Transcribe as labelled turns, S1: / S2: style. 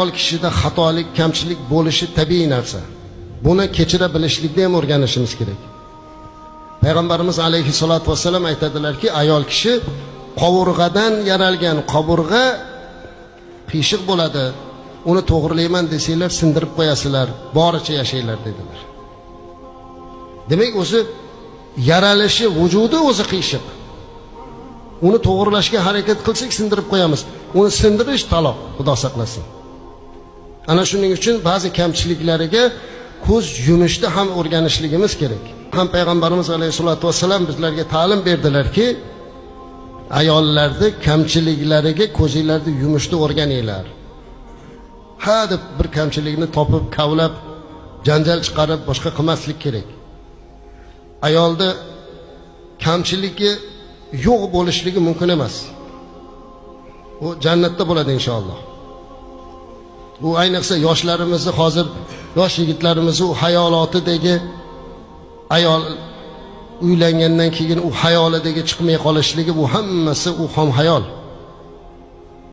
S1: ayol kishida xatolik, kamchilik bo'lishi tabiiy narsa. Buni kechira bilishlikda ham o'rganishimiz kerak. Payg'ambarimiz alayhissalatu vassalam aytadilarki, ayol kishi qovurg'adan yaralgan, qovurg'a qiyshiq bo'ladi. Uni to'g'rilayman desanglar sindirib qo'yasizlar, boricha yashaylar dedilar. Demak, o'zi yaralishi, vujudi o'zi qiyshiq. Uni to'g'rilashga harakat qilsak sindirib qo'yamiz. Uni sindirish taloq, Xudo saqlasin. Ana shuning uchun ba'zi kamchiliklariga ko'z yumishda ham o'rganishligimiz kerak. Ham payg'ambarimiz alayhisolatu vassalam bizlarga ta'lim berdilarki, ayollarni kamchiliklariga ko'zinglarni yumishda o'rganinglar. Ha deb bir kamchilikni topib, kavlab, janjal chiqarib boshqa qilmaslik kerak. Ayolda kamchiligi yo'q bo'lishligi mumkin emas. U jannatda bo'ladi inshaalloh. Bu ayniqsa yoshlarimizni, hozir yosh yigitlarimizni u hayolotidagi ayol uylangandan keyin u hayolidagi chiqmay qolishligi, bu hammasi u xom hayol.